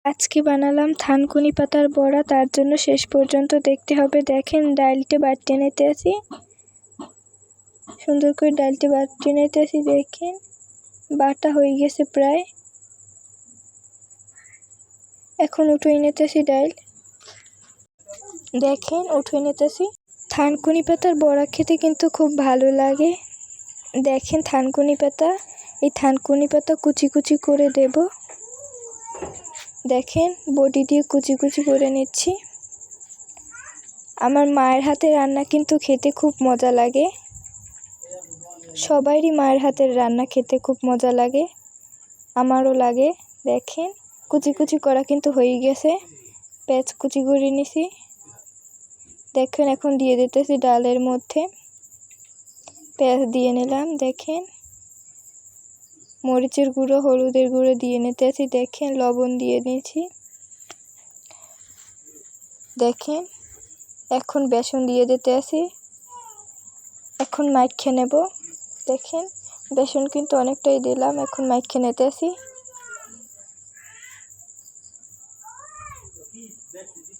আজকে বানালাম থানকুনি পাতার বড়া, তার জন্য শেষ পর্যন্ত দেখতে হবে। দেখেন ডালটা বাটিয়ে নিতে আসি, সুন্দর করে ডালটা বাটিয়ে নিতে আসি। দেখেন বাটা হয়ে গেছে প্রায়। এখন উঠিয়ে নিতে আসি ডাল, দেখেন উঠিয়ে নিতে আসি। থানকুনি পাতার বড়া খেতে কিন্তু খুব ভালো লাগে। দেখেন থানকুনি পাতা, এই থানকুনি পাতা কুচি কুচি করে দেব। দেখেন বটি দিয়ে কুচি কুচি করে নিচ্ছি। আমার মায়ের হাতের রান্না কিন্তু খেতে খুব মজা লাগে। সবারই মায়ের হাতের রান্না খেতে খুব মজা লাগে, আমারও লাগে। দেখেন কুচি কুচি করা কিন্তু হয়ে গেছে, পেঁয়াজ কুচি করে নিছি। দেখেন এখন দিয়ে দিতেছি ডালের মধ্যে, পেঁয়াজ দিয়ে নিলাম। দেখেন মরিচের গুঁড়ো, হলুদের গুঁড়ো দিয়ে নিতেছি। দেখেন লবণ দিয়ে নিয়েছি। দেখেন এখন বেসন দিয়ে দিতে আসি, এখন মাইখে নেব। দেখেন বেসন কিন্তু অনেকটাই দিলাম, এখন মাইখে নিতে আসি।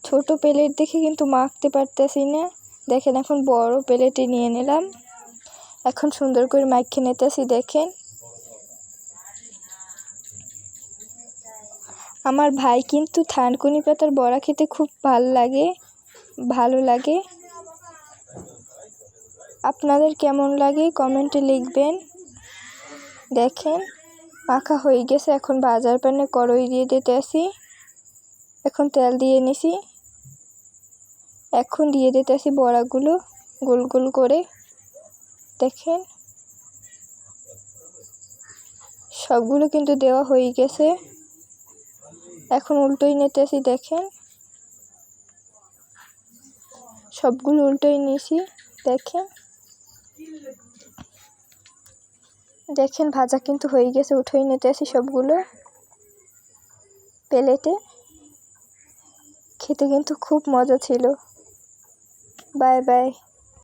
ছোট প্লেট দেখে কিন্তু মাখতে পারতেছি না। দেখেন এখন বড় প্লেটে নিয়ে নিলাম, এখন সুন্দর করে মাইখে নিতে আসি। দেখেন আমার ভাই কিন্তু থানকুনি পাতার বড়া খেতে খুব ভালো লাগে। আপনাদের কেমন লাগে কমেন্টে লিখবেন। দেখেন মাখা হয়ে গেছে, এখন বাজার প্যানে কড়াই দিয়ে দিতে আসি। এখন তেল দিয়ে নিছি, এখন দিয়ে দিতে আসি বড়াগুলো গোল গোল করে। দেখেন সবগুলো কিন্তু দেওয়া হয়ে গেছে, এখন উল্টোই নিতে আসি। দেখেন সবগুলো উল্টোই নিয়েছি। দেখেন ভাজা কিন্তু হয়ে গেছে, উঠেই নিতে আসি সবগুলো প্লেটে। খেতে কিন্তু খুব মজা ছিল। Bye bye.